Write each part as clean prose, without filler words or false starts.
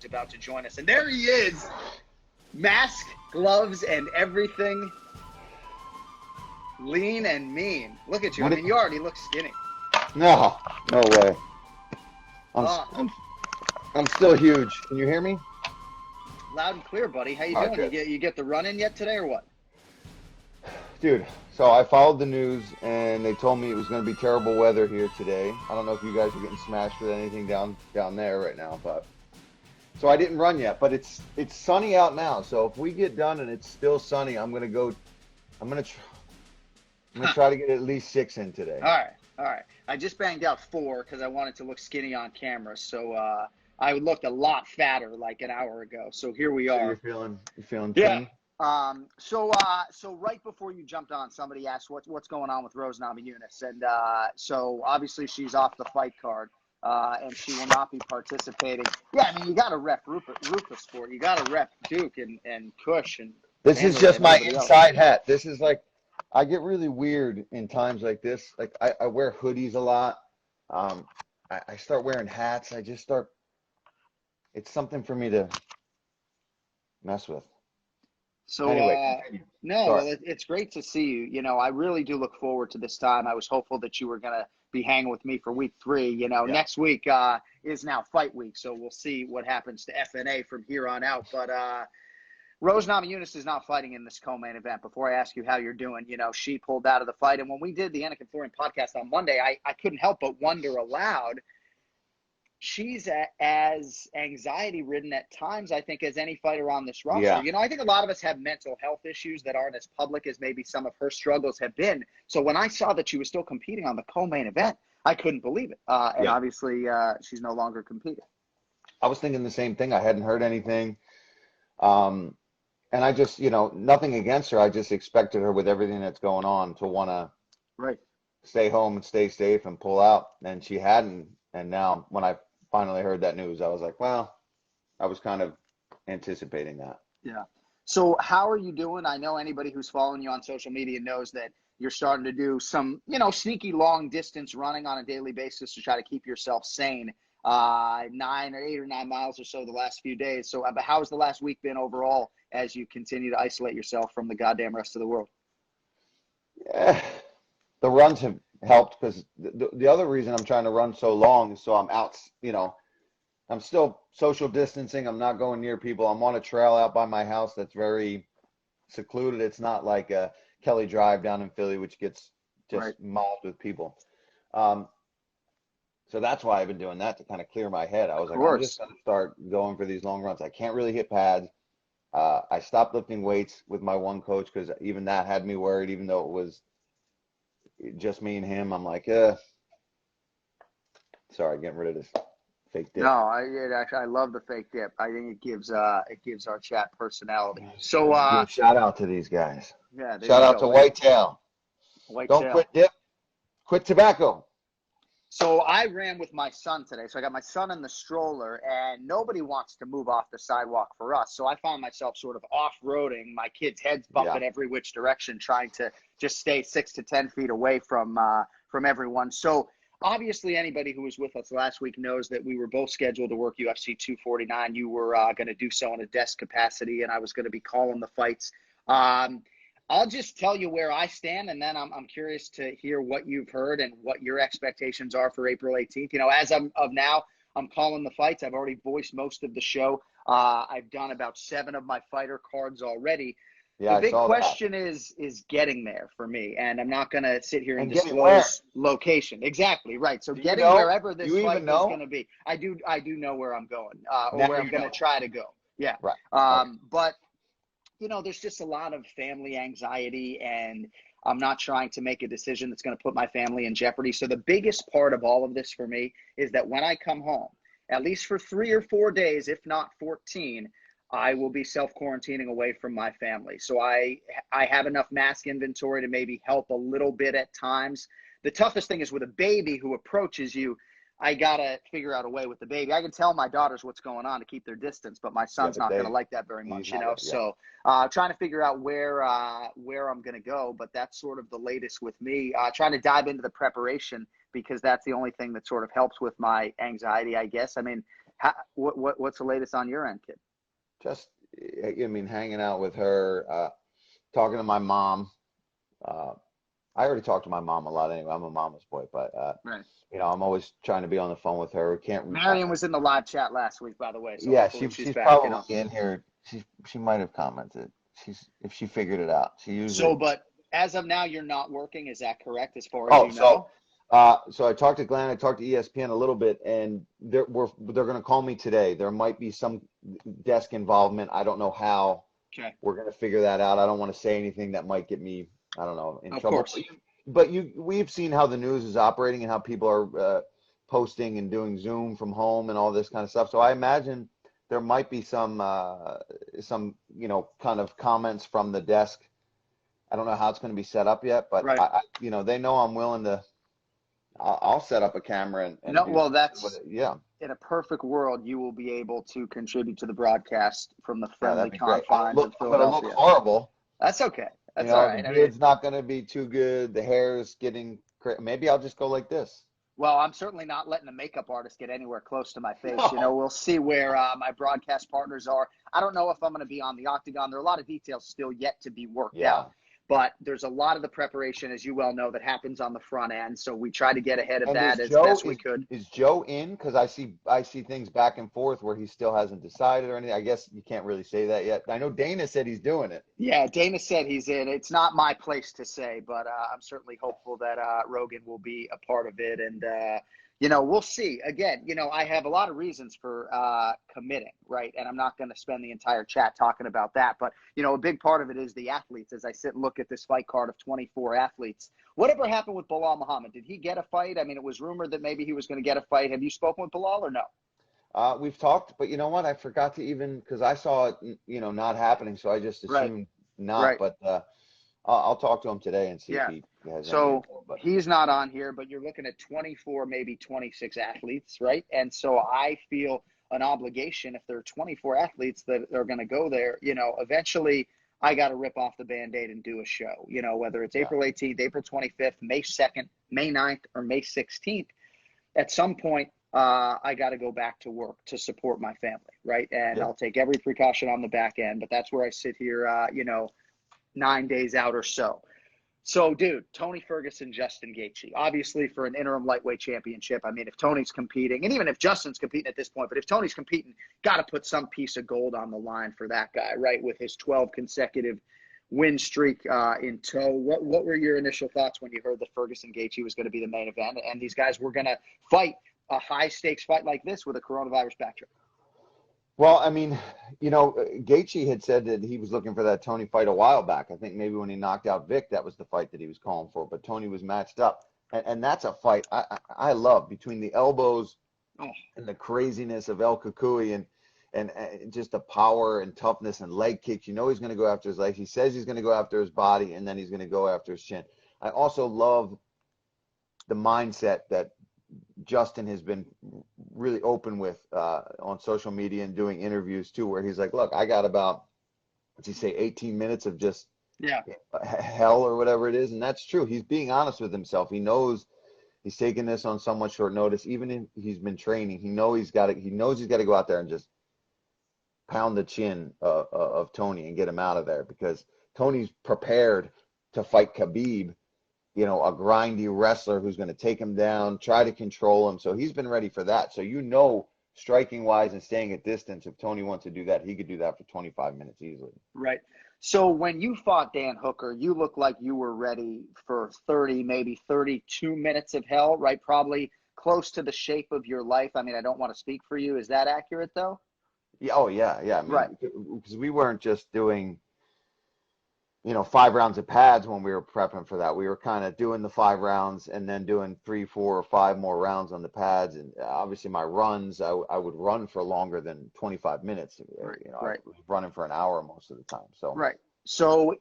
about to join us. And there he is, mask, gloves, and everything. Lean and mean. Look at you. I mean, you already look skinny. No way. I'm still huge. Can you hear me? Loud and clear, buddy. How you doing? Good. You get the run in yet today or what? Dude, so I followed the news and they told me it was going to be terrible weather here today. I don't know if you guys are getting smashed with anything down there right now, but so I didn't run yet. But it's sunny out now. So if we get done and it's still sunny, I'm gonna try to get at least 6 in today. All right. I just banged out 4 because I wanted to look skinny on camera. So I looked a lot fatter like an hour ago. So here we are. So you're feeling yeah. thin? So right before you jumped on, somebody asked what's going on with Rose Namajunas, and so obviously she's off the fight card, and she will not be participating. Yeah, I mean you got to rep Rufus Sport, you got to rep Duke and Kush and. This is just my inside hat. This is like. I get really weird in times like this. Like I wear hoodies a lot. I start wearing hats. It's something for me to mess with. So anyway, well, it's great to see you. You know, I really do look forward to this time. I was hopeful that you were going to be hanging with me for week 3. You know, Next week is now fight week. So we'll see what happens to FNA from here on out. But Rose Namajunas is not fighting in this co-main event. Before I ask you how you're doing, you know, she pulled out of the fight. And when we did the Anik and Florian podcast on Monday, I couldn't help but wonder aloud. She's as anxiety-ridden at times, I think, as any fighter on this roster. Yeah. You know, I think a lot of us have mental health issues that aren't as public as maybe some of her struggles have been. So when I saw that she was still competing on the co-main event, I couldn't believe it. And obviously, she's no longer competing. I was thinking the same thing. I hadn't heard anything. And I just, you know, nothing against her. I just expected her with everything that's going on to want to stay home and stay safe and pull out. And she hadn't. And now when I finally heard that news, I was like, well, I was kind of anticipating that. Yeah. So how are you doing? I know anybody who's following you on social media knows that you're starting to do some, you know, sneaky long distance running on a daily basis to try to keep yourself sane. 8 or 9 miles or so the last few days. So but how's the last week been overall as you continue to isolate yourself from the goddamn rest of the world? Yeah, the runs have helped because the other reason I'm trying to run so long is so I'm out, you know, I'm still social distancing. I'm not going near people. I'm on a trail out by my house that's very secluded. It's not like a Kelly Drive down in Philly, which gets just mauled with people. So that's why I've been doing that, to kind of clear my head. I was like, I'm just going to start going for these long runs. I can't really hit pads. I stopped lifting weights with my one coach because even that had me worried, even though it was just me and him. I'm like, sorry, getting rid of this fake dip. No, I love the fake dip. I think it gives our chat personality. So shout out to these guys. Yeah, shout out to Whitetail. Don't quit dip, quit tobacco. So I ran with my son today. So I got my son in the stroller, and nobody wants to move off the sidewalk for us. So I found myself sort of off-roading, my kids' heads bumping every which direction, trying to just stay 6 to 10 feet away from everyone. So obviously anybody who was with us last week knows that we were both scheduled to work UFC 249. You were going to do so in a desk capacity, and I was going to be calling the fights. I'll just tell you where I stand, and then I'm curious to hear what you've heard and what your expectations are for April 18th. You know, as of now, I'm calling the fights. I've already voiced most of the show. I've done about 7 of my fighter cards already. Yeah, the big question is getting there for me, and I'm not going to sit here and disclose where? Location. Exactly, right. So getting wherever this fight is going to be. I do know where I'm going, or where I'm going to try to go. Yeah. Right. But you know, there's just a lot of family anxiety, and I'm not trying to make a decision that's going to put my family in jeopardy. So the biggest part of all of this for me is that when I come home, at least for 3 or 4 days, if not 14, I will be self-quarantining away from my family. So I have enough mask inventory to maybe help a little bit at times. The toughest thing is with a baby who approaches you, I got to figure out a way with the baby. I can tell my daughters what's going on to keep their distance, but my son's not going to like that very much, you know. So trying to figure out where I'm going to go, but that's sort of the latest with me. Trying to dive into the preparation because that's the only thing that sort of helps with my anxiety, I guess. I mean, What's the latest on your end, kid? Just, I mean, hanging out with her, talking to my mom. I already talk to my mom a lot anyway. I'm a mama's boy, but Right. you know, I'm always trying to be on the phone with her. We can't. Marion was in the live chat last week, by the way. So Yeah, she's back. probably You know. in here. She might have commented. If she figured it out. She usually. So, but as of now, you're not working. Is that correct? As far as Oh, you know. So I talked to Glenn. I talked to ESPN a little bit, and they're going to call me today. There might be some desk involvement. I don't know how. Okay. We're going to figure that out. I don't want to say anything that might get me, I don't know, in trouble. Course. But we've seen how the news is operating and how people are posting and doing Zoom from home and all this kind of stuff. So I imagine there might be some you know, kind of comments from the desk. I don't know how it's going to be set up yet, but right. you know, they know I'm willing to. I'll set up a camera and no. Well, that's yeah. In a perfect world, you will be able to contribute to the broadcast from the friendly confines of Philadelphia. I'm going to look horrible. That's okay. That's you know, all right. The beard's not going to be too good. The hair's getting. Maybe I'll just go like this. Well, I'm certainly not letting a makeup artist get anywhere close to my face. No. You know, we'll see where my broadcast partners are. I don't know if I'm going to be on the octagon. There are a lot of details still yet to be worked out. But there's a lot of the preparation, as you well know, that happens on the front end. So we try to get ahead of that as best we could. Is Joe in? Because I see things back and forth where he still hasn't decided or anything. I guess you can't really say that yet. I know Dana said he's doing it. Yeah, Dana said he's in. It's not my place to say, but I'm certainly hopeful that Rogan will be a part of it. And, you know, we'll see. Again, you know, I have a lot of reasons for committing, right? And I'm not going to spend the entire chat talking about that. But, you know, a big part of it is the athletes. As I sit and look at this fight card of 24 athletes, whatever happened with Bilal Muhammad? Did he get a fight? I mean, it was rumored that maybe he was going to get a fight. Have you spoken with Bilal or no? We've talked, but you know what? I forgot to even, because I saw it, you know, not happening. So I just assumed not. Right. But I'll talk to him today and see if he has any info, but he's not on here, but you're looking at 24, maybe 26 athletes, right? And so I feel an obligation, if there are 24 athletes that are going to go there, you know, eventually I got to rip off the Band-Aid and do a show, you know, whether it's April 18th, April 25th, May 2nd, May 9th, or May 16th. At some point, I got to go back to work to support my family, right? And I'll take every precaution on the back end, but that's where I sit here, you know, 9 days out or so. So, dude, Tony Ferguson, Justin Gaethje, obviously for an interim lightweight championship. I mean, if Tony's competing, and even if Justin's competing at this point, but if Tony's competing, got to put some piece of gold on the line for that guy, right? With his 12 consecutive win streak in tow. What were your initial thoughts when you heard that Ferguson Gaethje was going to be the main event and these guys were going to fight a high stakes fight like this with a coronavirus backdrop? Well, I mean, you know, Gaethje had said that he was looking for that Tony fight a while back. I think maybe when he knocked out Vic, that was the fight that he was calling for. But Tony was matched up, and that's a fight I love, between the elbows and the craziness of El Cucuy and just the power and toughness and leg kicks. You know he's going to go after his legs. He says he's going to go after his body, and then he's going to go after his chin. I also love the mindset that Justin has been really open with on social media and doing interviews too, where he's like, look, I got about, what's he say, 18 minutes of just hell or whatever it is. And that's true. He's being honest with himself. He knows he's taking this on somewhat short notice. Even if he's been training, he knows he's got to go out there and just pound the chin of Tony and get him out of there, because Tony's prepared to fight Khabib, you know, a grindy wrestler who's going to take him down, try to control him. So he's been ready for that. So, you know, striking wise and staying at distance, if Tony wants to do that, he could do that for 25 minutes easily. Right. So when you fought Dan Hooker, you looked like you were ready for 30, maybe 32 minutes of hell, right? Probably close to the shape of your life. I mean, I don't want to speak for you. Is that accurate, though? Yeah. Oh, yeah. Yeah. I mean, right. Because we weren't just doing, you know, 5 rounds of pads when we were prepping for that. We were kind of doing the 5 rounds and then doing 3, 4, or 5 more rounds on the pads. And obviously my runs, I would run for longer than 25 minutes. You know, I was running for an hour most of the time. So So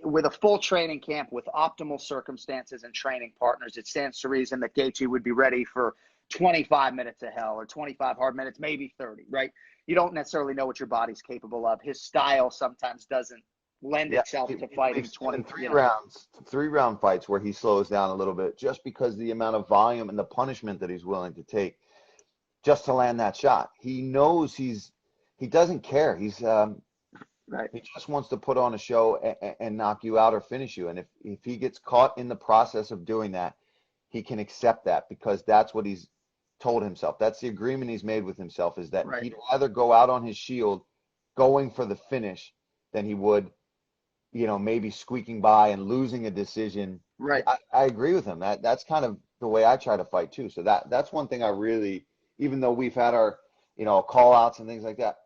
with a full training camp, with optimal circumstances and training partners, it stands to reason that Gaethje would be ready for 25 minutes of hell, or 25 hard minutes, maybe 30, right? You don't necessarily know what your body's capable of. His style sometimes doesn't lend itself to fighting 23 rounds, 3-round fights where he slows down a little bit, just because the amount of volume and the punishment that he's willing to take just to land that shot. He knows he doesn't care. Right. He just wants to put on a show and knock you out or finish you. And if he gets caught in the process of doing that, he can accept that, because that's what he's told himself. That's the agreement he's made with himself, is that Right. he'd rather go out on his shield going for the finish than he would, maybe squeaking by and losing a decision. Right. I agree with him. That's kind of the way I try to fight too. So that's one thing I really, even though we've had our, call outs and things like that,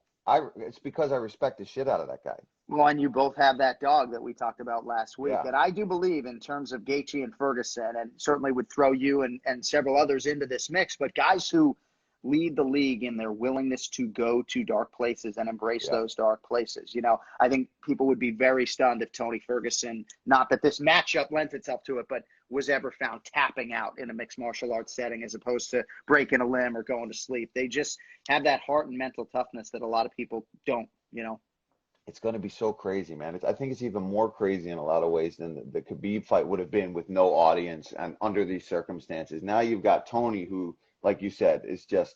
it's because I respect the shit out of that guy. Well, and you both have that dog that we talked about last week. Yeah. And I do believe, in terms of Gaethje and Ferguson, and certainly would throw you and several others into this mix, but guys who lead the league in their willingness to go to dark places and embrace those dark places. I think people would be very stunned if Tony Ferguson, not that this matchup lent itself to it, but was ever found tapping out in a mixed martial arts setting as opposed to breaking a limb or going to sleep. They just have that heart and mental toughness that a lot of people don't. It's going to be so crazy, man. I think it's even more crazy in a lot of ways than the Khabib fight would have been with no audience and under these circumstances. Now you've got Tony, who, like you said, is just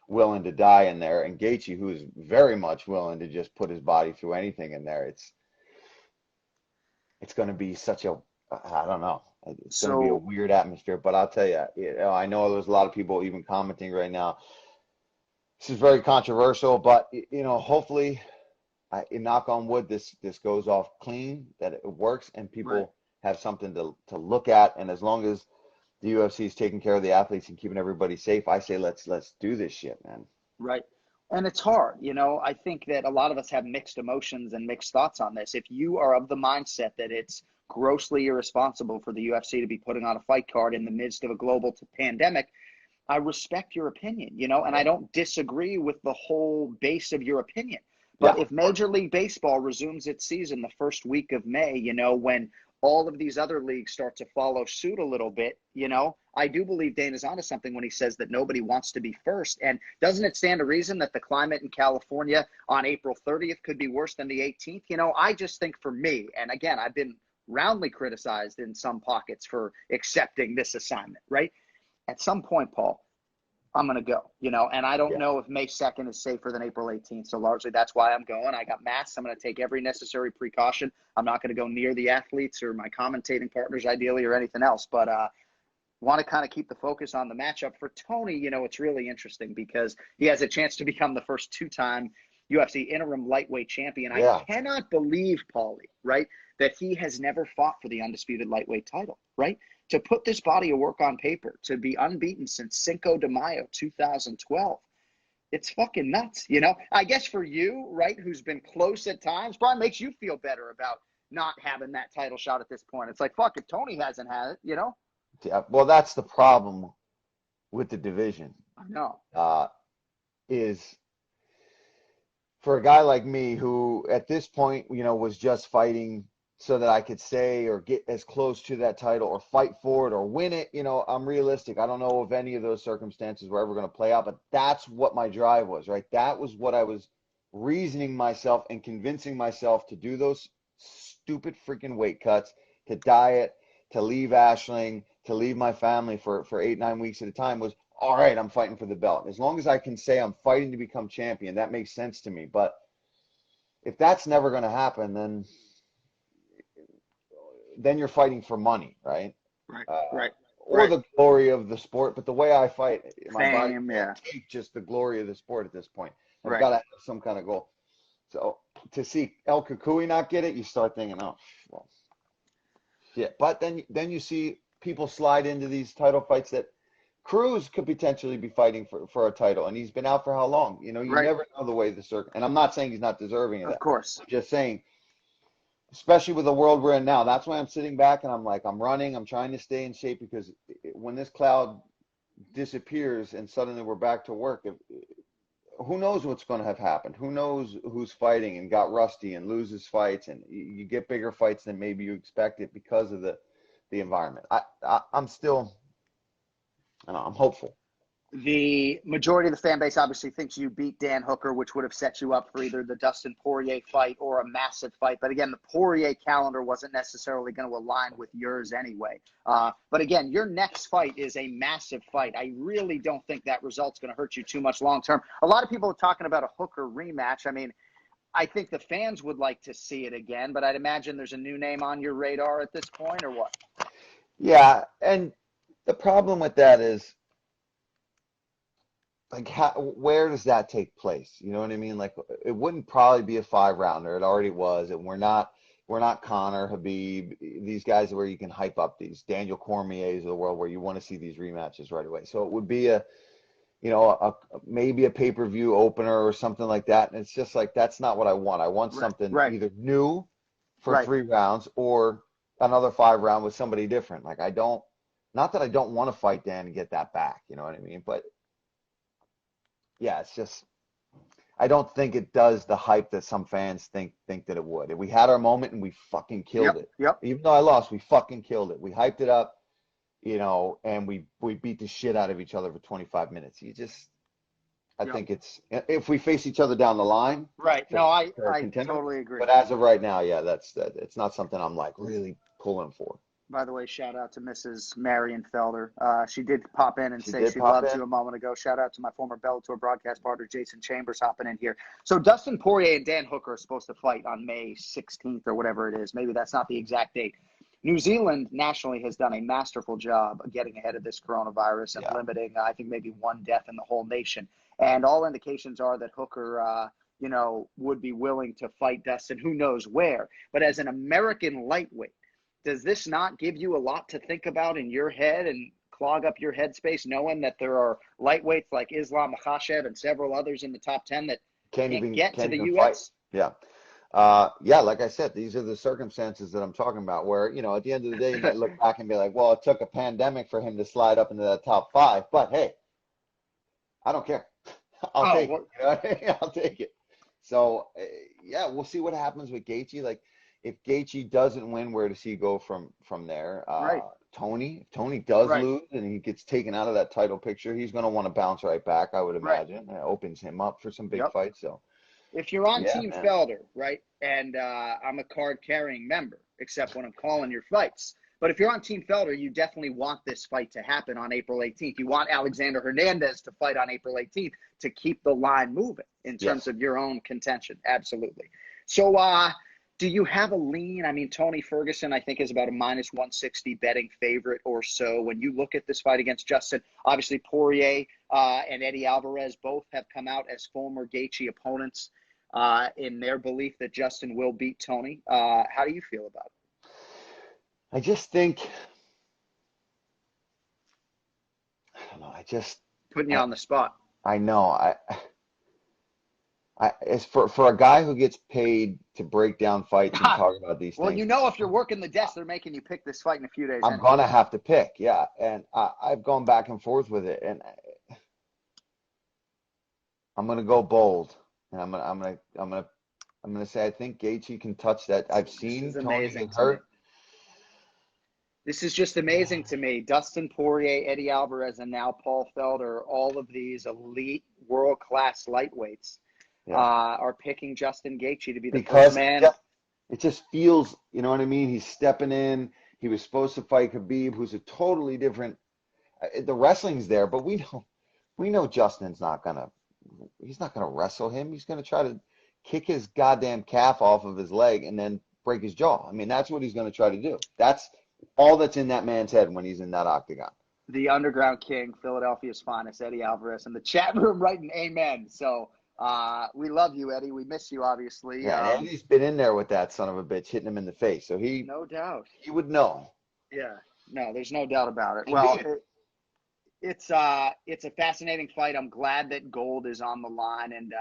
willing to die in there, and Gaethje, who is very much willing to just put his body through anything in there. It's going to be such a, I don't know. It's going to be a weird atmosphere. But I'll tell you, I know there's a lot of people even commenting right now. This is very controversial, but hopefully, knock on wood, this goes off clean, that it works, and people have something to look at. And as long as the UFC is taking care of the athletes and keeping everybody safe, I say let's do this shit, man. Right. And it's hard. I think that a lot of us have mixed emotions and mixed thoughts on this. If you are of the mindset that it's grossly irresponsible for the UFC to be putting on a fight card in the midst of a global pandemic, I respect your opinion, and I don't disagree with the whole base of your opinion. But if Major League Baseball resumes its season the first week of May, when all of these other leagues start to follow suit a little bit, I do believe Dana's onto something when he says that nobody wants to be first. And doesn't it stand to reason that the climate in California on April 30th could be worse than the 18th? I just think, for me, and again, I've been roundly criticized in some pockets for accepting this assignment, right? At some point, Paul, I'm going to go, and I don't know if May 2nd is safer than April 18th. So largely that's why I'm going. I got masks. I'm going to take every necessary precaution. I'm not going to go near the athletes or my commentating partners, ideally, or anything else. But want to kind of keep the focus on the matchup. For Tony, it's really interesting because he has a chance to become the first two-time UFC interim lightweight champion. I cannot believe, Paulie, right, that he has never fought for the undisputed lightweight title, right? To put this body of work on paper, to be unbeaten since Cinco de Mayo 2012, it's fucking nuts, I guess for you, right, who's been close at times, probably makes you feel better about not having that title shot at this point. It's like, fuck, if Tony hasn't had it, Yeah, well, that's the problem with the division. I know. Is for a guy like me who at this point, was just fighting so that I could stay or get as close to that title or fight for it or win it. I'm realistic. I don't know if any of those circumstances were ever going to play out, but that's what my drive was, right? That was what I was reasoning myself and convincing myself to do, those stupid freaking weight cuts, to diet, to leave Ashling, to leave my family for 8-9 weeks at a time, was, all right, I'm fighting for the belt. As long as I can say I'm fighting to become champion, that makes sense to me. But if that's never going to happen, then you're fighting for money, right? Right. Or the glory of the sport. But the way I fight, my body can't take just the glory of the sport at this point. I've Right. got to have some kind of goal. So to see El Kukui not get it, you start thinking, oh, well, shit. But then you see people slide into these title fights that Cruz could potentially be fighting for a title, and he's been out for how long? You never know the way the circuit. And I'm not saying he's not deserving of that. Of course. I'm just saying, especially with the world we're in now, that's why I'm sitting back and I'm like, I'm running, I'm trying to stay in shape, because when this cloud disappears and suddenly we're back to work, who knows what's going to have happened? Who knows who's fighting and got rusty and loses fights, and you get bigger fights than maybe you expected because of the environment. I'm still, I don't know, I'm hopeful. The majority of the fan base obviously thinks you beat Dan Hooker, which would have set you up for either the Dustin Poirier fight or a massive fight. But again, the Poirier calendar wasn't necessarily going to align with yours anyway. But again, your next fight is a massive fight. I really don't think that result's going to hurt you too much long term. A lot of people are talking about a Hooker rematch. I mean, I think the fans would like to see it again, but I'd imagine there's a new name on your radar at this point, or what? Yeah, and the problem with that is, like, where does that take place? You know what I mean? Like, it wouldn't probably be a 5-rounder. It already was, and we're not Conor, Khabib, these guys where you can hype up these Daniel Cormiers of the world where you want to see these rematches right away. So it would be maybe a pay-per-view opener or something like that. And it's just like, that's not what I want. I want something either new for 3 rounds or another 5-round with somebody different. Like, not that I don't want to fight Dan and get that back. You know what I mean? But yeah, it's just, I don't think it does the hype that some fans think that it would. We had our moment and we fucking killed it. Yep. Even though I lost, we fucking killed it. We hyped it up, and we beat the shit out of each other for 25 minutes. I think it's, if we face each other down the line. Right. No, I totally agree. But as of right now, yeah, it's not something I'm like really pulling for. By the way, shout out to Mrs. Marion Felder. She did pop in and say she loved you a moment ago. Shout out to my former Bellator broadcast partner, Jason Chambers, hopping in here. So Dustin Poirier and Dan Hooker are supposed to fight on May 16th or whatever it is. Maybe that's not the exact date. New Zealand nationally has done a masterful job of getting ahead of this coronavirus and limiting, I think, maybe 1 death in the whole nation. And all indications are that Hooker, would be willing to fight Dustin, who knows where. But as an American lightweight, does this not give you a lot to think about in your head and clog up your headspace, knowing that there are lightweights like Islam Makhachev and several others in the top 10 that can't even get to the U.S.? Fight. Like I said, these are the circumstances that I'm talking about where, at the end of the day, you might look back and be like, well, it took a pandemic for him to slide up into that top 5. But, hey, I don't care. I'll take it. I'll take it. So, we'll see what happens with Gaethje. Like, if Gaethje doesn't win, where does he go from there? Tony does lose and he gets taken out of that title picture, he's going to want to bounce right back, I would imagine. It opens him up for some big fights. So, if you're on Team Felder, right, and I'm a card-carrying member, except when I'm calling your fights. But if you're on Team Felder, you definitely want this fight to happen on April 18th. You want Alexander Hernandez to fight on April 18th to keep the line moving in terms of your own contention. Absolutely. So, do you have a lean? I mean, Tony Ferguson, I think, is about a -160 betting favorite or so. When you look at this fight against Justin, obviously Poirier and Eddie Alvarez both have come out as former Gaethje opponents in their belief that Justin will beat Tony. How do you feel about it? I just think, I don't know, putting you on the spot. I know. As for a guy who gets paid to break down fights and talk about these things. Well, if you're working the desk, they're making you pick this fight in a few days. I'm gonna have to pick, and I've gone back and forth with it, and I'm gonna go bold, and I'm gonna say I think Gaethje can touch that. I've seen Tony get hurt. This is just amazing to me. Dustin Poirier, Eddie Alvarez, and now Paul Felder, all of these elite world-class lightweights. Are picking Justin Gaethje to be the first man. It just feels, you know what I mean? He's stepping in. He was supposed to fight Khabib, who's a totally different. The wrestling's there, but we know Justin's not gonna wrestle him. He's gonna try to kick his goddamn calf off of his leg and then break his jaw. I mean, that's what he's gonna try to do. That's all that's in that man's head when he's in that octagon. The Underground King, Philadelphia's finest, Eddie Alvarez, in the chat room writing amen. So. We love you, Eddie. We miss you, obviously. Yeah, Eddie's been in there with that son of a bitch, hitting him in the face. So no doubt, he would know. Yeah, no, there's no doubt about it. Well, it's a fascinating fight. I'm glad that gold is on the line, and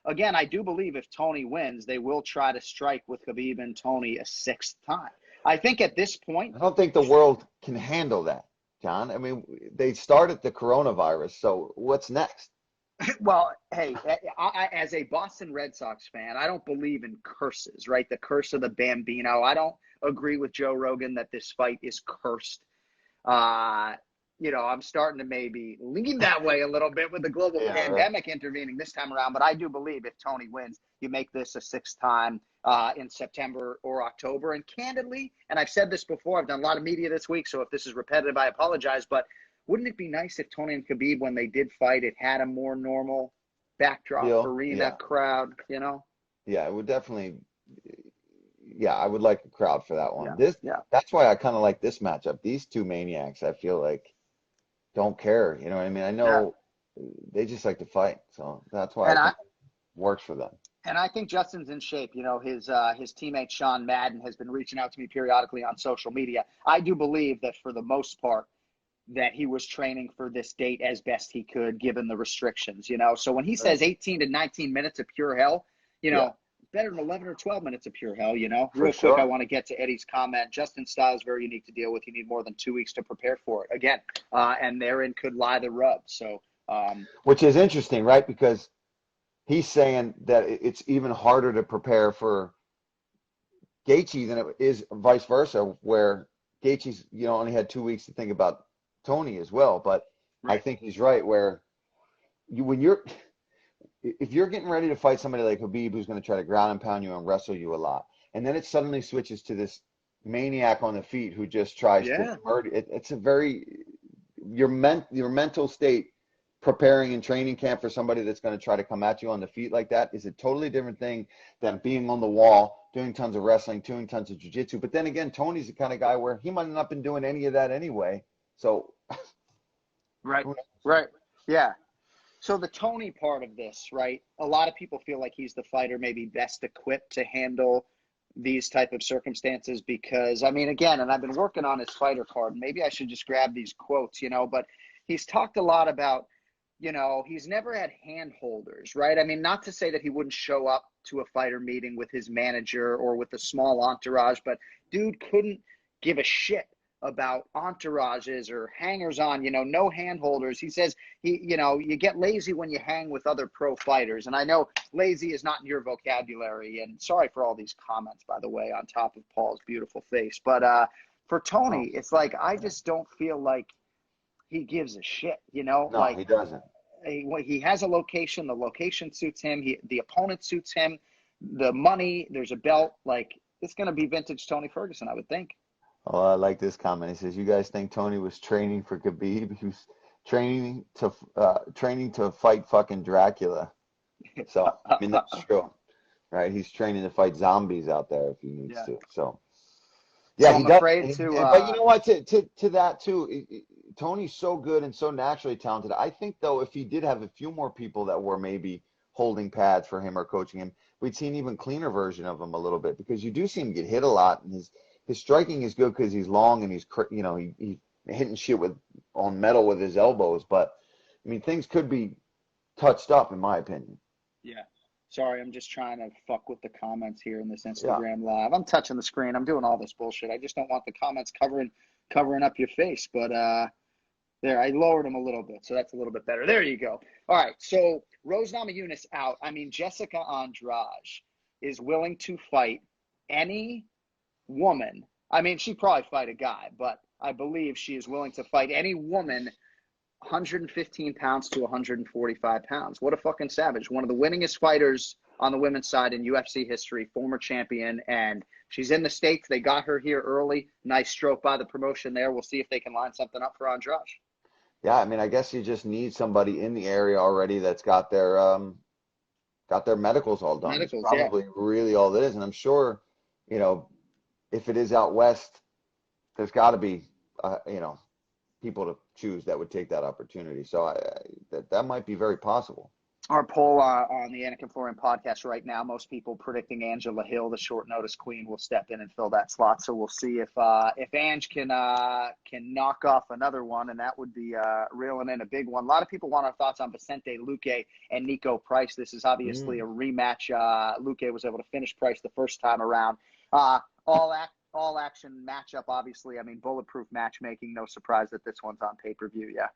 again, I do believe if Tony wins, they will try to strike with Khabib and Tony a 6th time. I think at this point, I don't think the world can handle that, John. I mean, they started the coronavirus, so what's next? Well, hey, I, as a Boston Red Sox fan, I don't believe in curses, right? The curse of the Bambino. I don't agree with Joe Rogan that this fight is cursed. I'm starting to maybe lean that way a little bit with the global pandemic intervening this time around. But I do believe if Tony wins, you make this a sixth time in September or October. And candidly, and I've said this before, I've done a lot of media this week, so if this is repetitive, I apologize. But wouldn't it be nice if Tony and Khabib, when they did fight, it had a more normal backdrop, arena, crowd, Yeah, it would definitely. Yeah, I would like a crowd for that one. That's why I kind of like this matchup. These two maniacs, I feel like, don't care. You know what I mean? I know they just like to fight, so that's why I think it works for them. And I think Justin's in shape. His teammate Sean Madden has been reaching out to me periodically on social media. I do believe that for the most part, that he was training for this date as best he could, given the restrictions. So when he says 18 to 19 minutes of pure hell, better than 11 or 12 minutes of pure hell, Real quick, I want to get to Eddie's comment. Justin's style is very unique to deal with. You need more than 2 weeks to prepare for it. Again, and therein could lie the rub. So, which is interesting, right? Because he's saying that it's even harder to prepare for Gaethje than it is vice versa, where Gaethje's, only had 2 weeks to think about Tony as well. But I think he's right, where if you're getting ready to fight somebody like Khabib, who's going to try to ground and pound you and wrestle you a lot, and then it suddenly switches to this maniac on the feet who just tries to murder, it's a very your mental state preparing in training camp for somebody that's going to try to come at you on the feet like that is a totally different thing than being on the wall, doing tons of wrestling, doing tons of jiu-jitsu. But then again, Tony's the kind of guy where he might have not been doing any of that anyway. So right. Yeah. So the Tony part of this, right? A lot of people feel like he's the fighter maybe best equipped to handle these type of circumstances because, again, and I've been working on his fighter card. Maybe I should just grab these quotes, but he's talked a lot about, he's never had hand holders, right? Not to say that he wouldn't show up to a fighter meeting with his manager or with a small entourage, but dude couldn't give a shit about entourages or hangers on, no hand holders. He says you get lazy when you hang with other pro fighters. And I know lazy is not in your vocabulary. And sorry for all these comments, by the way, on top of Paul's beautiful face. But for Tony, it's like, I just don't feel like he gives a shit, No, like he doesn't. He has a location. The location suits him. The opponent suits him. The money, there's a belt. Like, it's going to be vintage Tony Ferguson, I would think. Oh, I like this comment. He says, "You guys think Tony was training for Khabib? He was training to fight fucking Dracula." So that's true, right? He's training to fight zombies out there if he needs to. So yeah, so he does. But you know what? To that too, Tony's so good and so naturally talented. I think though, if he did have a few more people that were maybe holding pads for him or coaching him, we'd see an even cleaner version of him a little bit because you do see him get hit a lot and his striking is good because he's long and he's hitting shit on metal with his elbows. But things could be touched up in my opinion. Yeah. Sorry, I'm just trying to fuck with the comments here in this Instagram live. I'm touching the screen. I'm doing all this bullshit. I just don't want the comments covering up your face. But there, I lowered them a little bit, so that's a little bit better. There you go. All right. So Rose Namajunas out. Jessica Andrade is willing to fight any woman. She'd probably fight a guy, but I believe she is willing to fight any woman 115 pounds to 145 pounds. What a fucking savage. One of the winningest fighters on the women's side in UFC history, former champion, and she's in the States. They got her here early. Nice stroke by the promotion there. We'll see if they can line something up for Andrade. Yeah, I guess you just need somebody in the area already that's got their medicals all done. It's probably really all it is. And I'm sure, if it is out west, there's got to be, people to choose that would take that opportunity. So that might be very possible. Our poll on the Anik and Florian podcast right now, most people predicting Angela Hill, the short notice queen, will step in and fill that slot. So we'll see if Ange can knock off another one, and that would be reeling in a big one. A lot of people want our thoughts on Vicente Luque and Nico Price. This is obviously a rematch. Luque was able to finish Price the first time around. All action matchup, obviously. Bulletproof matchmaking. No surprise that this one's on pay-per-view. Yeah.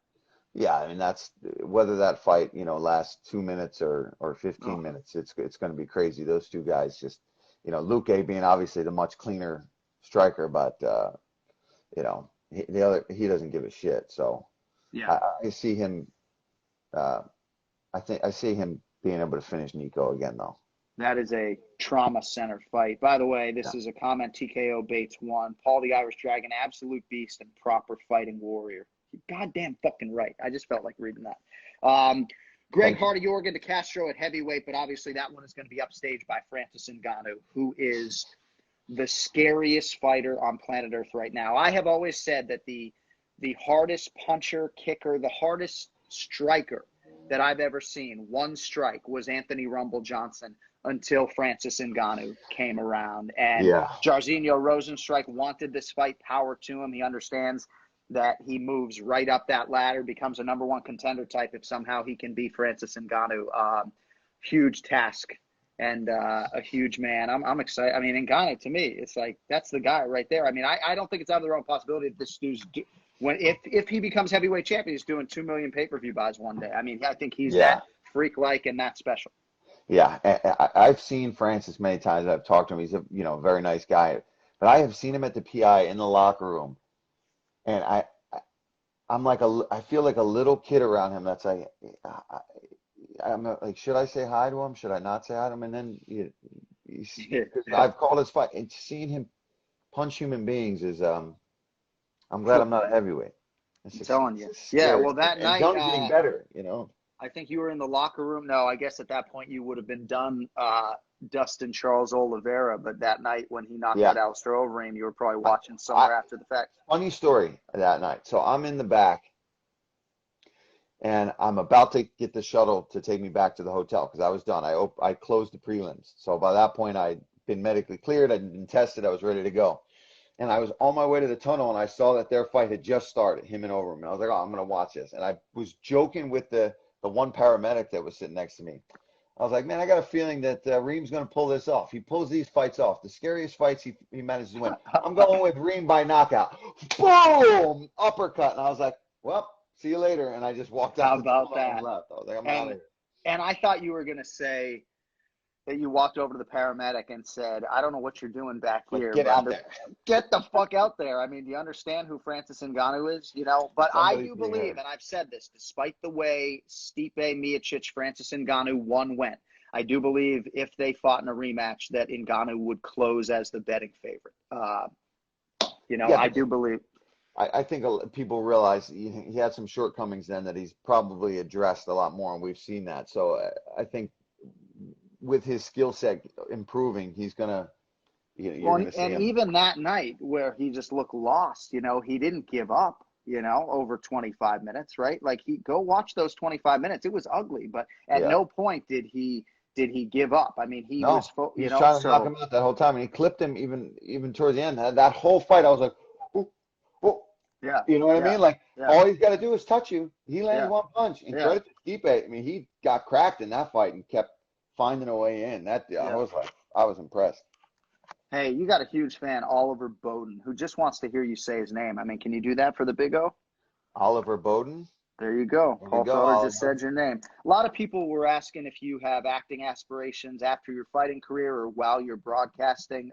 Yeah, that's whether that fight, lasts 2 minutes or 15 minutes. It's going to be crazy. Those two guys just, Luque being obviously the much cleaner striker, but he doesn't give a shit. So Yeah. I see him. I see him being able to finish Nico again, though. That is a trauma center fight. By the way, Yeah. this is a comment TKO Bates won. Paul the Irish Dragon, absolute beast and proper fighting warrior. You're goddamn fucking right. I just felt like reading that. Greg Hardy Jorgen to Castro at heavyweight, but obviously that one is going to be upstaged by Francis Ngannou, who is the scariest fighter on planet Earth right now. I have always said that the hardest puncher, kicker, the hardest striker that I've ever seen, one strike, was Anthony Rumble Johnson until Francis Ngannou came around. And Jairzinho Rosenstrike wanted this fight, power to him. He understands that he moves right up that ladder, becomes a number one contender type if somehow he can beat Francis Ngannou. Huge task and a huge man. I'm excited. I mean, Ngannou, to me, it's like, that's the guy right there. I mean, I don't think it's out of their own possibility that this dude's if he becomes heavyweight champion, he's doing 2 million pay-per-view buys one day. I mean, I think he's that freak-like and that special. Yeah, I've seen Francis many times. I've talked to him. He's a very nice guy. But I have seen him at the PI in the locker room, and I'm like I feel like a little kid around him. That's like, I'm like, should I say hi to him? Should I not say hi to him? And then I've called his fight, and seeing him punch human beings is I'm glad I'm not a heavyweight. I'm telling you. Yeah, well, that night, Dunn's getting better, I think you were in the locker room. No, I guess at that point you would have been done Dustin Charles Oliveira, but that night when he knocked out Alistair Overeem, you were probably watching somewhere after the fact. Funny story that night. So I'm in the back, and I'm about to get the shuttle to take me back to the hotel because I was done. I closed the prelims. So by that point, I'd been medically cleared. I'd been tested. I was ready to go. And I was on my way to the tunnel, and I saw that their fight had just started, him and Overeem. I was like, oh, I'm going to watch this. And I was joking with the one paramedic that was sitting next to me. I was like, man, I got a feeling that Reem's going to pull this off. He pulls these fights off. The scariest fights he manages to win. I'm going with Reem by knockout. Boom! Uppercut. And I was like, well, see you later. And I just walked out. How about that? And left. I was like, I'm out of here. And I thought you were going to say that you walked over to the paramedic and said, I don't know what you're doing back here. Get out there. Get the fuck out there. I mean, do you understand who Francis Ngannou is? But I do believe, and I've said this, despite the way Stipe Miocic, Francis Ngannou went, I do believe if they fought in a rematch that Ngannou would close as the betting favorite. I do believe. I think people realize he had some shortcomings then that he's probably addressed a lot more, and we've seen that. So I think with his skill set improving, he's gonna. Even that night where he just looked lost, he didn't give up. Over 25 minutes, right? Like go watch those 25 minutes. It was ugly, but at no point did he give up. I mean, he was trying to knock him out that whole time, and he clipped him even towards the end. That whole fight, I was like, oh. Yeah. You know what I mean? Like, all he's got to do is touch you. He landed one punch. And credit to Stipe. I mean, he got cracked in that fight and kept finding a way in. I was impressed. Hey, you got a huge fan, Oliver Bowden, who just wants to hear you say his name. I mean, can you do that for the Big O? Oliver Bowden? There you go. Paul Felder just said your name. A lot of people were asking if you have acting aspirations after your fighting career or while you're broadcasting.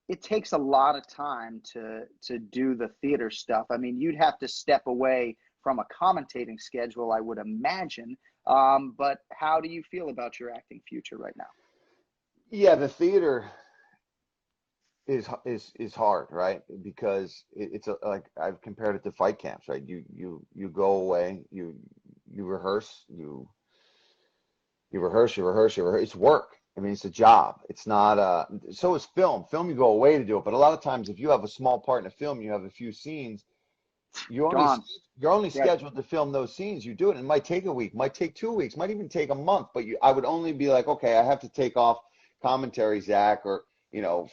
It takes a lot of time to do the theater stuff. I mean, you'd have to step away from a commentating schedule, I would imagine. But how do you feel about your acting future right now? Yeah, the theater is hard, right? Because it's like I've compared it to fight camps, right? You go away, you rehearse, you rehearse. It's work. I mean, it's a job. It's not so is film. Film, you go away to do it. But a lot of times, if you have a small part in a film, you have a few scenes, you're only scheduled to film those scenes. You do it. It might take a week, might take 2 weeks, might even take a month. But I would only be like, okay, I have to take off commentary, Zach, or,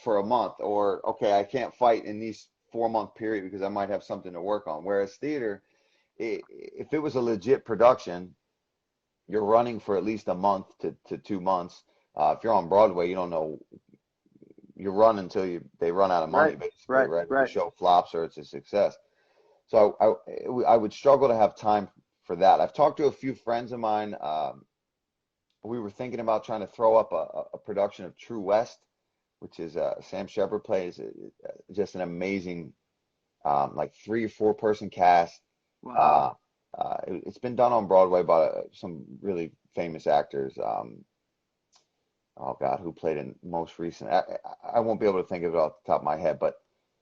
for a month. Or, okay, I can't fight in these 4-month period because I might have something to work on. Whereas theater, if it was a legit production, you're running for at least a month to 2 months. If you're on Broadway, you don't know. You run until they run out of money, basically, right? If the show flops or it's a success. So I would struggle to have time for that. I've talked to a few friends of mine. We were thinking about trying to throw up a production of True West, which is Sam Shepard plays just an amazing, like 3 or 4 person cast. Wow. It's been done on Broadway by some really famous actors. Oh God, who played in most recent? I won't be able to think of it off the top of my head, but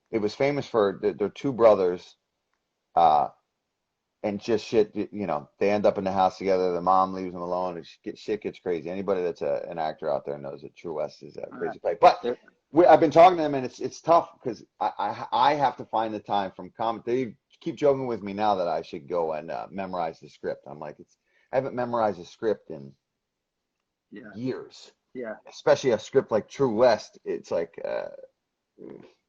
it was famous for they're two brothers, uh, and just shit. They end up in the house together. The mom leaves them alone, and shit gets crazy. Anybody that's an actor out there knows that True West is a crazy play. But I've been talking to them, and it's tough because I have to find the time from They keep joking with me now that I should go and memorize the script. I'm like, I haven't memorized a script in years. Yeah. Especially a script like True West. It's like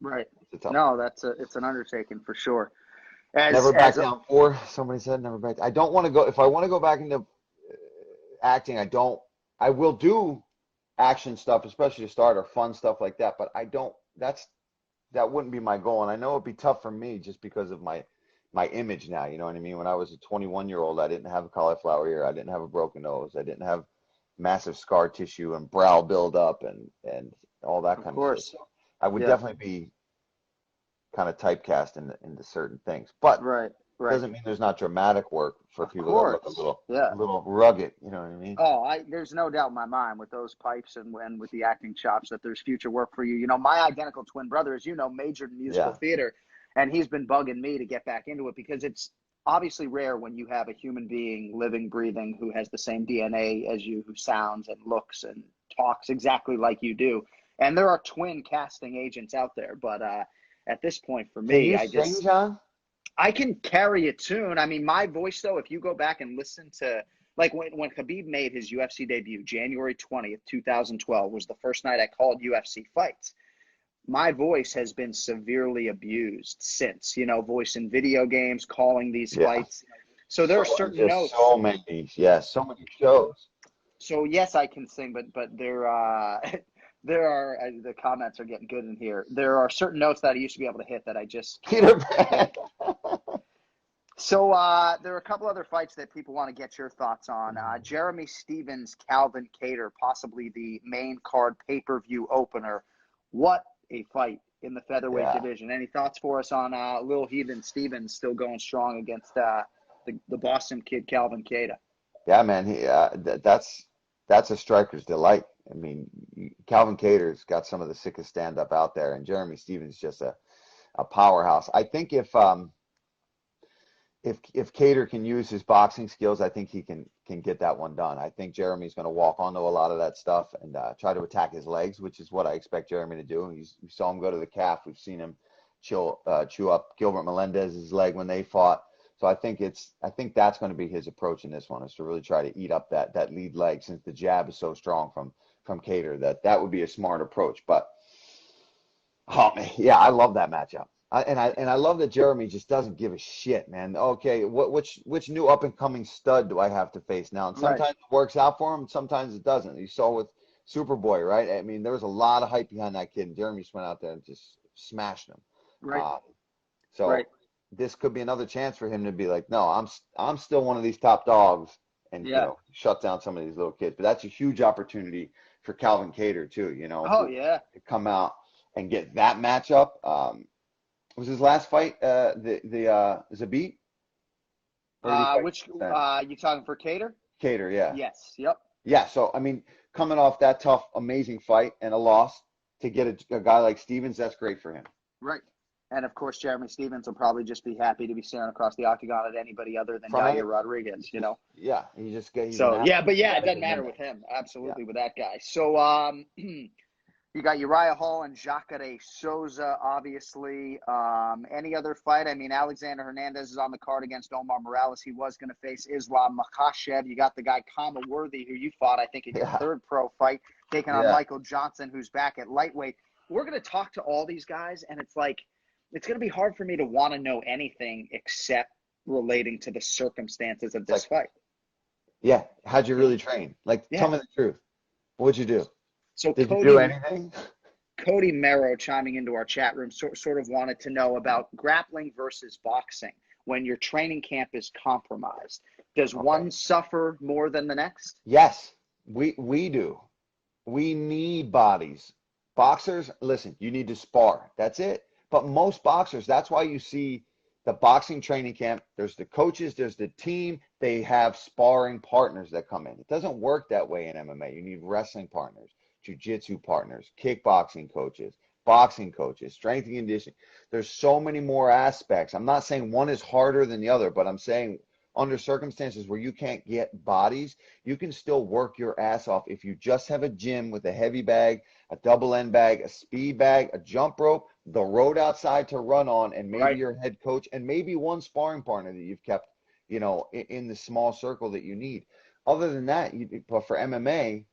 right. It's a tough No, it's an undertaking for sure. Never back down four. Somebody said never back. I don't want to go. If I want to go back into acting, I will do action stuff, especially to start, or fun stuff like that. But I don't. That wouldn't be my goal, and I know it'd be tough for me just because of my image now. You know what I mean? When I was a 21-year-old, I didn't have a cauliflower ear. I didn't have a broken nose. I didn't have massive scar tissue and brow buildup and all that kind of shit. So I would definitely be kind of typecast into certain things, but doesn't mean there's not dramatic work for people that look a little rugged. You know what I mean? Oh, there's no doubt in my mind with those pipes and with the acting chops that there's future work for you. You know, my identical twin brother, as you know, majored in musical theater, and he's been bugging me to get back into it because it's obviously rare when you have a human being living, breathing, who has the same DNA as you, who sounds and looks and talks exactly like you do. And there are twin casting agents out there, but at this point for me, sing, John? I can carry a tune. I mean, my voice, though, if you go back and listen to, like when Khabib made his UFC debut, January 20th, 2012, was the first night I called UFC fights. My voice has been severely abused since, voice in video games, calling these fights. So there are certain notes. So many shows. So yes, I can sing, but there are the comments are getting good in here. There are certain notes that I used to be able to hit that I just can't. So there are a couple other fights that people want to get your thoughts on. Jeremy Stephens, Calvin Kattar, possibly the main card pay-per-view opener. What a fight in the featherweight division. Any thoughts for us on Lil Heathen Stephens still going strong against the Boston kid, Calvin Kattar? Yeah, man. That's a striker's delight. I mean, Calvin Kattar's got some of the sickest stand-up out there, and Jeremy Stephens just a powerhouse. I think if Kattar can use his boxing skills, I think he can get that one done. I think Jeremy's going to walk onto a lot of that stuff and try to attack his legs, which is what I expect Jeremy to do. We saw him go to the calf. We've seen him chew up Gilbert Melendez's leg when they fought. So I think that's going to be his approach in this one, is to really try to eat up that lead leg, since the jab is so strong from Kattar. That would be a smart approach. But oh man, yeah, I love that matchup. I love that Jeremy just doesn't give a shit, man. Okay, which new up and coming stud do I have to face now? And sometimes it works out for him, sometimes it doesn't. You saw with Superboy, right? I mean, there was a lot of hype behind that kid, and Jeremy just went out there and just smashed him. Right. This could be another chance for him to be like, no, I'm still one of these top dogs, and shut down some of these little kids. But that's a huge opportunity for Calvin Kattar too. To come out and get that matchup. Was his last fight the Zabit? Which you talking for Kattar? Kattar, yeah. Yes. Yep. Yeah. So I mean, coming off that tough, amazing fight and a loss, to get a guy like Stephens, that's great for him. Right. And of course, Jeremy Stephens will probably just be happy to be staring across the occugon at anybody other than Yair Rodriguez. Yeah. He just it doesn't matter with him. Absolutely, with that guy. So you got Uriah Hall and Jacare Souza, obviously. Any other fight? I mean, Alexander Hernandez is on the card against Omar Morales. He was going to face Islam Makhachev. You got the guy Kama Worthy, who you fought, I think, in your third pro fight, taking on Michael Johnson, who's back at lightweight. We're going to talk to all these guys, and it's like, it's going to be hard for me to want to know anything except relating to the circumstances of this fight. Yeah. How'd you really train? Tell me the truth. What'd you do? So Did you do anything? Cody Merrow, chiming into our chat room, sort of wanted to know about grappling versus boxing when your training camp is compromised. Does one suffer more than the next? Yes, we do. We need bodies. Boxers, listen, you need to spar. That's it. But most boxers, that's why you see the boxing training camp, there's the coaches, there's the team. They have sparring partners that come in. It doesn't work that way in MMA. You need wrestling partners, jiu-jitsu partners, kickboxing coaches, boxing coaches, strength and conditioning. There's so many more aspects. I'm not saying one is harder than the other, but I'm saying under circumstances where you can't get bodies, you can still work your ass off if you just have a gym with a heavy bag, a double end bag, a speed bag, a jump rope, the road outside to run on, and maybe your head coach, and maybe one sparring partner that you've kept, you know, in the small circle that you need. Other than that, but for MMA,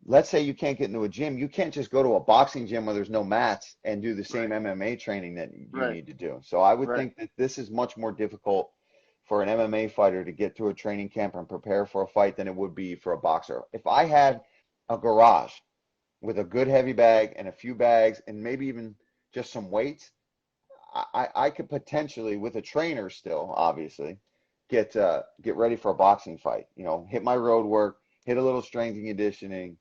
let's say you can't get into a gym, you can't just go to a boxing gym where there's no mats and do the same MMA training that you need to do. So I would think that this is much more difficult for an MMA fighter to get through a training camp and prepare for a fight than it would be for a boxer. If I had a garage with a good heavy bag and a few bags and maybe even just some weights, I could potentially, with a trainer still, obviously, get ready for a boxing fight. You know, hit my road work, hit a little strength and conditioning.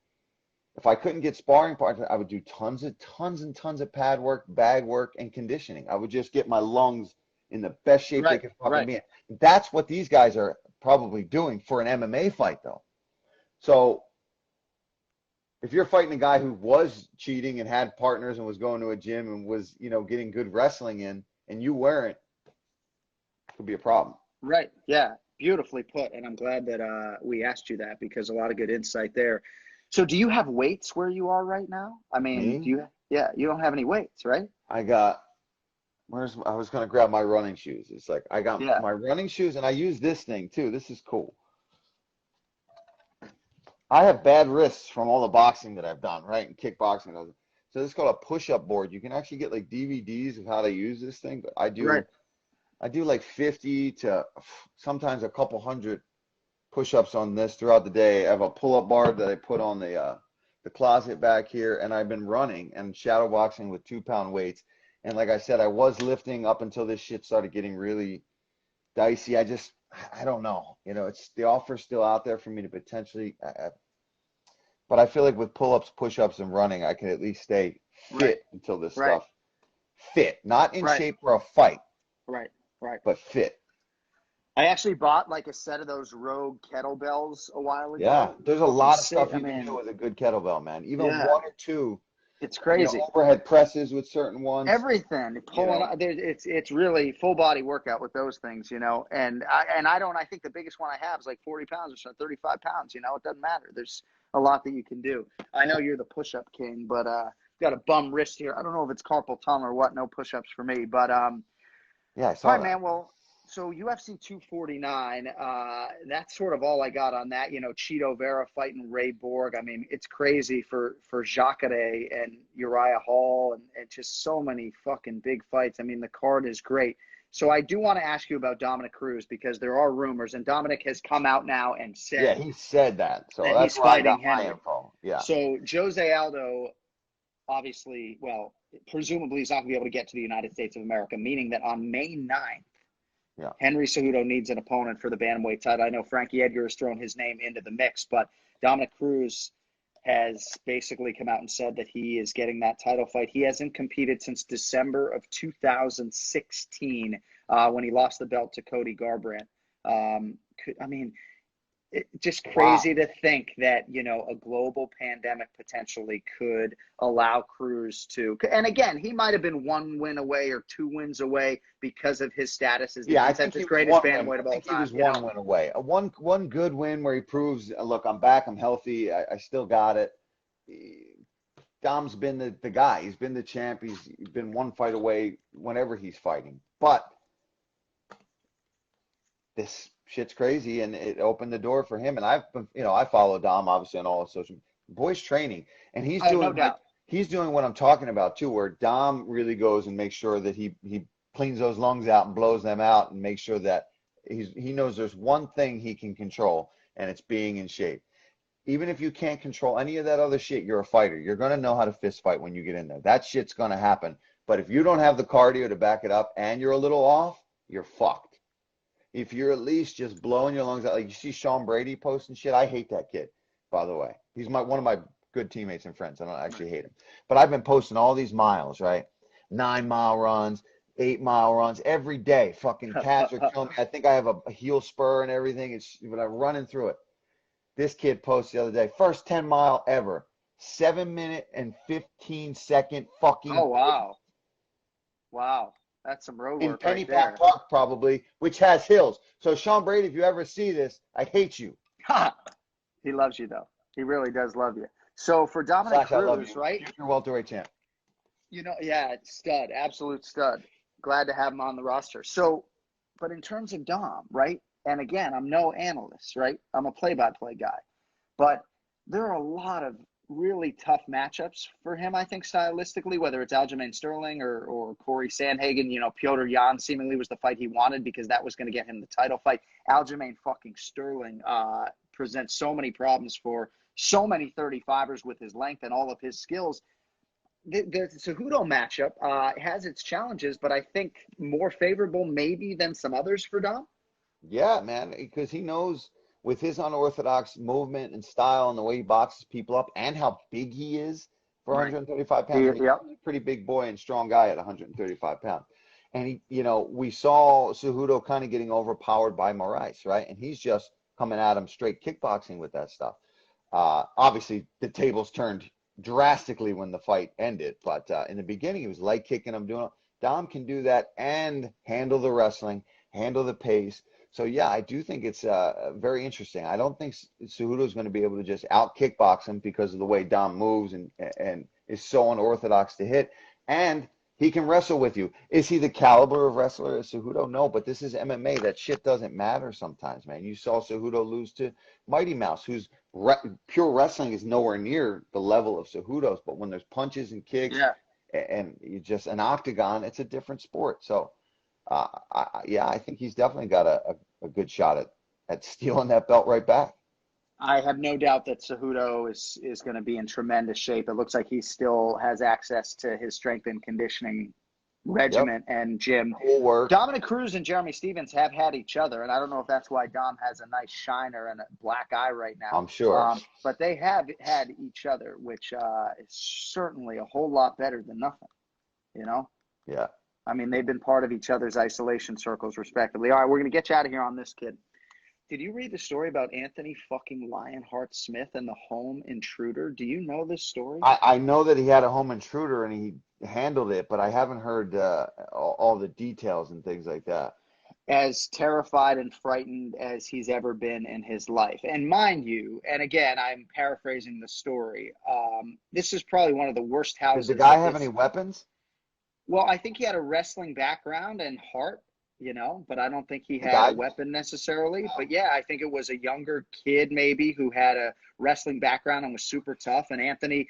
If I couldn't get sparring partners, I would do tons and tons of pad work, bag work, and conditioning. I would just get my lungs in the best shape they could fucking be in. That's what these guys are probably doing for an MMA fight, though. So if you're fighting a guy who was cheating and had partners and was going to a gym and was, you know, getting good wrestling in, and you weren't, it could be a problem. Right. Yeah. Beautifully put. And I'm glad that we asked you that, because a lot of good insight there. So do you have weights where you are right now? I mean, you don't have any weights, right? I was going to grab my running shoes. It's like, I got my running shoes, and I use this thing too. This is cool. I have bad wrists from all the boxing that I've done, right? And kickboxing. So this is called a push-up board. You can actually get like DVDs of how to use this thing, but I do like 50 to sometimes a couple hundred push-ups on this throughout the day. I have a pull-up bar that I put on the closet back here, and I've been running and shadow boxing with 2-pound weights. And like I said, I was lifting up until this shit started getting really dicey. I don't know. You know, it's the offer's still out there for me to potentially, but I feel like with pull-ups, push-ups, and running, I can at least stay fit until this stuff. Fit, not in shape for a fight. Right. But fit. I actually bought like a set of those Rogue kettlebells a while ago. Yeah, there's a lot of stuff you can do with a good kettlebell, man. Even one or two. It's crazy. You know, overhead presses with certain ones. Everything. Pulling. It's really full body workout with those things, you know. And I think the biggest one I have is like 40 pounds or so, 35 pounds. You know, it doesn't matter. There's a lot that you can do. I know you're the push-up king, but got a bum wrist here. I don't know if it's carpal tunnel or what. No push-ups for me, but yeah, I saw that. Man. Well, so UFC 249, that's sort of all I got on that. You know, Cheeto Vera fighting Ray Borg. I mean, it's crazy for Jacare and Uriah Hall and just so many fucking big fights. I mean, the card is great. So I do want to ask you about Dominick Cruz, because there are rumors, and Dominick has come out now and said. Yeah, he said that. So that's he's fighting my info. Yeah. So Jose Aldo, obviously, well, presumably he's not going to be able to get to the United States of America, meaning that on May 9th, Henry Cejudo needs an opponent for the bantamweight title. I know Frankie Edgar has thrown his name into the mix, but Dominick Cruz has basically come out and said that he is getting that title fight. He hasn't competed since December of 2016 when he lost the belt to Cody Garbrandt. I mean, just crazy to think that, you know, a global pandemic potentially could allow Cruz to, and again, he might have been 1 win away or 2 wins away because of his status as the consensus greatest bantamweight of all time. He was 1 win away. One good win where he proves, look, I'm back, I'm healthy, I still got it. Dom's been the guy. He's been the champ. He's been 1 fight away whenever he's fighting. But this shit's crazy, and it opened the door for him. And I've been, you know, I follow Dom obviously on all the social. Boy's training, and he's doing he's doing what I'm talking about too, where Dom really goes and makes sure that he cleans those lungs out and blows them out, and makes sure that he knows there's one thing he can control, and it's being in shape. Even if you can't control any of that other shit, you're a fighter. You're gonna know how to fist fight when you get in there. That shit's gonna happen. But if you don't have the cardio to back it up, and you're a little off, you're fucked. If you're at least just blowing your lungs out, like you see Sean Brady posting shit. I hate that kid, by the way. He's one of my good teammates and friends. I don't actually hate him. But I've been posting all these miles, right? 9-mile runs, 8-mile runs every day. Fucking calves are killing me. I think I have a heel spur and everything. But I'm running through it. This kid posted the other day, first 10-mile ever, 7-minute and 15-second fucking. Oh, wow. Wow. That's some road In work right Pennypack there. Park, probably, which has hills. So, Sean Brady, if you ever see this, I hate you. He loves you, though. He really does love you. So, for Dominick Slash, I love Cruz, you. right? You're welterweight champ. Yeah, stud, absolute stud. Glad to have him on the roster. So, but in terms of Dom, right? And again, I'm no analyst, right? I'm a play-by-play guy. But there are a lot of really tough matchups for him, I think, stylistically, whether it's Aljamain Sterling or Corey Sandhagen. Petr Yan seemingly was the fight he wanted because that was going to get him the title fight. Aljamain fucking Sterling presents so many problems for so many 35ers with his length and all of his skills. The Cejudo matchup has its challenges, but I think more favorable maybe than some others for Dom. Yeah, man, because he knows with his unorthodox movement and style and the way he boxes people up and how big he is for 135 pounds. Yep. He's a pretty big boy and strong guy at 135 pounds. And we saw Cejudo kind of getting overpowered by Moraes, right? And he's just coming at him straight kickboxing with that stuff. Obviously, the tables turned drastically when the fight ended, but in the beginning, he was light kicking him, doing it. Dom can do that and handle the wrestling, handle the pace. So, yeah, I do think it's very interesting. I don't think Cejudo is going to be able to just out kickbox him because of the way Dom moves and is so unorthodox to hit. And he can wrestle with you. Is he the caliber of wrestler as Cejudo? No, but this is MMA. That shit doesn't matter sometimes, man. You saw Cejudo lose to Mighty Mouse, whose pure wrestling is nowhere near the level of Cejudo's. But when there's punches and kicks and you just an octagon, it's a different sport. So, I think he's definitely got a good shot at stealing that belt right back. I have no doubt that Cejudo is going to be in tremendous shape. It looks like he still has access to his strength and conditioning regiment and gym. Dominick Cruz and Jeremy Stephens have had each other, and I don't know if that's why Dom has a nice shiner and a black eye right now. I'm sure. But they have had each other, which is certainly a whole lot better than nothing, Yeah. I mean, they've been part of each other's isolation circles, respectively. All right, we're going to get you out of here on this, kid. Did you read the story about Anthony fucking Lionheart Smith and the home intruder? Do you know this story? I know that he had a home intruder and he handled it, but I haven't heard all the details and things like that. As terrified and frightened as he's ever been in his life. And mind you, and again, I'm paraphrasing the story, this is probably one of the worst houses. Does the guy have any weapons? Well, I think he had a wrestling background and heart, but I don't think he had a weapon necessarily. But yeah, I think it was a younger kid maybe who had a wrestling background and was super tough. And Anthony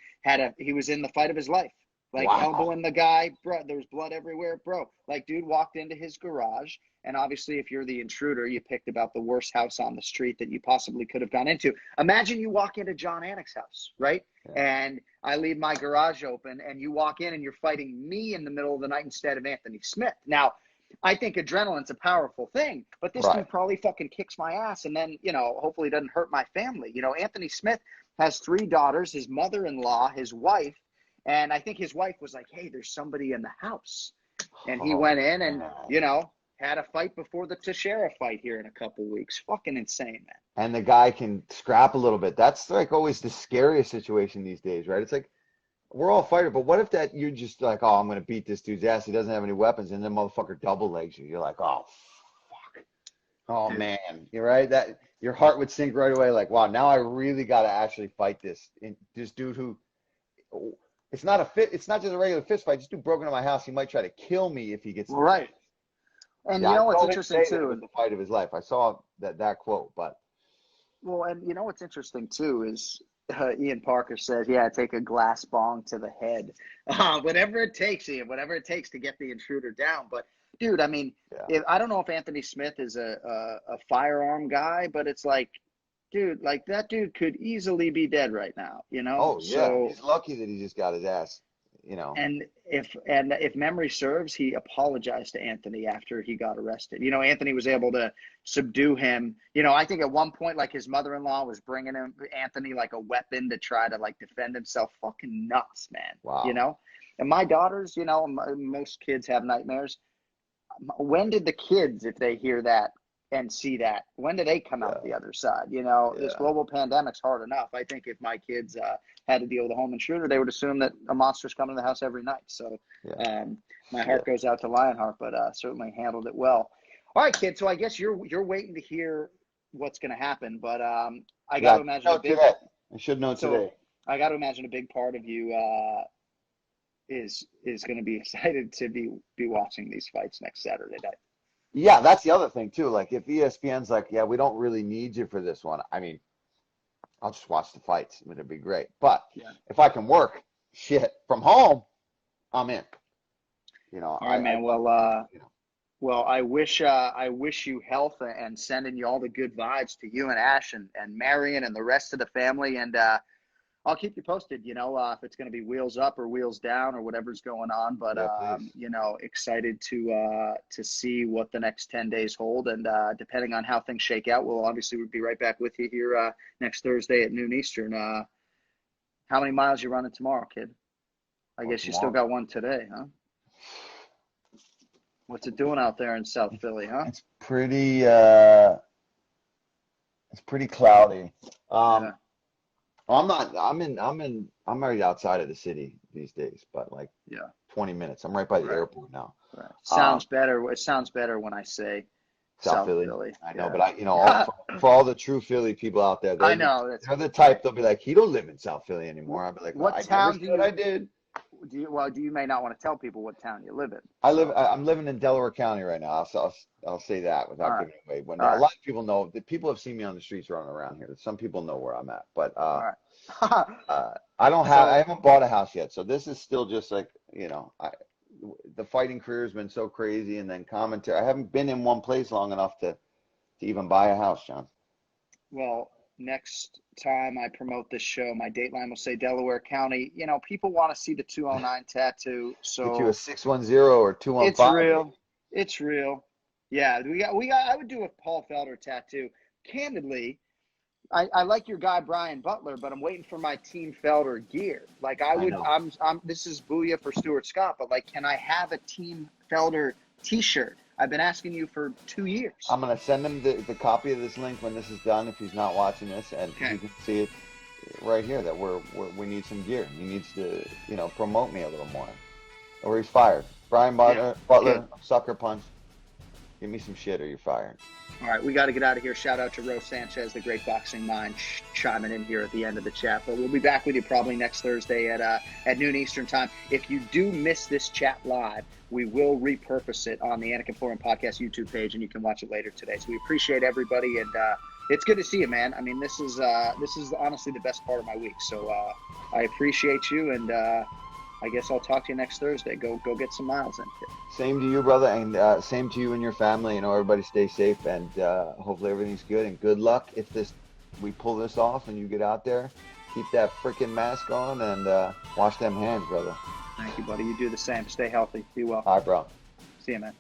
he was in the fight of his life, elbowing the guy, bro. There was blood everywhere, bro. Dude walked into his garage. And obviously, if you're the intruder, you picked about the worst house on the street that you possibly could have gone into. Imagine you walk into John Anik's house, right? Yeah. And I leave my garage open and you walk in and you're fighting me in the middle of the night instead of Anthony Smith. Now, I think adrenaline's a powerful thing, but this dude probably fucking kicks my ass and then, hopefully doesn't hurt my family. Anthony Smith has 3 daughters, his mother-in-law, his wife, and I think his wife was like, hey, there's somebody in the house. And he went in and, had a fight before the Teixeira fight here in a couple weeks. Fucking insane, man. And the guy can scrap a little bit. That's always the scariest situation these days, right? It's like, we're all fighters, but what if that you're just like, oh, I'm going to beat this dude's ass. He doesn't have any weapons. And then motherfucker double legs you. You're like, oh, fuck. Oh, man. You're right. That your heart would sink right away. Like, wow, now I really got to actually fight this dude who it's not just a regular fist fight. This dude broke into my house. He might try to kill me if he gets right. And what's interesting too? It was the fight of his life. I saw that quote, but. Well, and what's interesting too is Ian Parker says, yeah, take a glass bong to the head. Whatever it takes, Ian, whatever it takes to get the intruder down. But, dude, I mean, I don't know if Anthony Smith is a firearm guy, but it's like, dude, that dude could easily be dead right now, Oh, yeah. So, he's lucky that he just got his ass. And if memory serves, he apologized to Anthony after he got arrested. Anthony was able to subdue him. I think at one point, his mother-in-law was bringing him Anthony a weapon to try to defend himself. Fucking nuts, man. Wow. And my daughters, most kids have nightmares. when did the kids, if they hear that and see that, when do they come out the other side? You know, this global pandemic's hard enough. I think if my kids had to deal with a home intruder, they would assume that a monster's coming to the house every night. So my heart goes out to Lionheart, but certainly handled it well. All right, kid. So I guess you're waiting to hear what's going to happen, but I got to imagine I should know today. I got to imagine a big part of you is going to be excited to be watching these fights next Saturday night. Yeah, that's the other thing too. Like if ESPN's like, yeah, we don't really need you for this one. I mean, I'll just watch the fights. It'd be great. But if I can work from home, I'm in. You know. All right, man. Well, I wish you health and sending you all the good vibes to you and Ash and Marion and the rest of the family. And I'll keep you posted, you know, if it's going to be wheels up or wheels down or whatever's going on. But, you know, excited to see what the next 10 days hold. And depending on how things shake out, we'll obviously be right back with you here next Thursday at noon Eastern. How many miles you running tomorrow, kid? I guess you still got one today, huh? What's it doing out there in South Philly, huh? It's pretty cloudy. I'm already outside of the city these days, but like 20 minutes. I'm right by the airport now. Right. Sounds better. It sounds better when I say South Philly. I know, but for all the true Philly people out there, I know they're the type. They'll be like, he don't live in South Philly anymore. I'll be like, what town I did. You may not want to tell people what town you live in. I'm living in Delaware County right now. So I'll say that without giving it away. When a lot of people know, the people have seen me on the streets running around here. Some people know where I'm at, but I haven't bought a house yet. So this is still just like, you know, the fighting career has been so crazy, and then commentary. I haven't been in one place long enough to even buy a house, John. Well, next time I promote this show, my dateline will say Delaware County. You know, people want to see the 209 tattoo. So get you a 610 or 215. It's real. Yeah, I would do a Paul Felder tattoo. Candidly, I like your guy Brian Butler, but I'm waiting for my Team Felder gear. Like I'm this is Booyah for Stuart Scott, but like, can I have a Team Felder t-shirt? I've been asking you for 2 years. I'm going to send him the copy of this link when this is done, if he's not watching this, and you can see it right here that we need some gear. He needs to, you know, promote me a little more, or he's fired. Brian Butler, sucker punch. Give me some shit or you're fired. All right, we got to get out of here. Shout out to Rose Sanchez, the great boxing mind, chiming in here at the end of the chat. But we'll be back with you probably next Thursday at noon Eastern time. If you do miss this chat live, we will repurpose it on the Anik and Florian podcast YouTube page, and you can watch it later today. So we appreciate everybody, and it's good to see you, man. I mean, this is honestly the best part of my week. So I appreciate you, and I guess I'll talk to you next Thursday. Go get some miles in, kid. Same to you, brother, and same to you and your family. You know, everybody stay safe, and hopefully everything's good. And good luck if we pull this off and you get out there. Keep that freaking mask on and wash them hands, brother. Thank you, buddy. You do the same. Stay healthy. Be well. All right, bro. See you, man.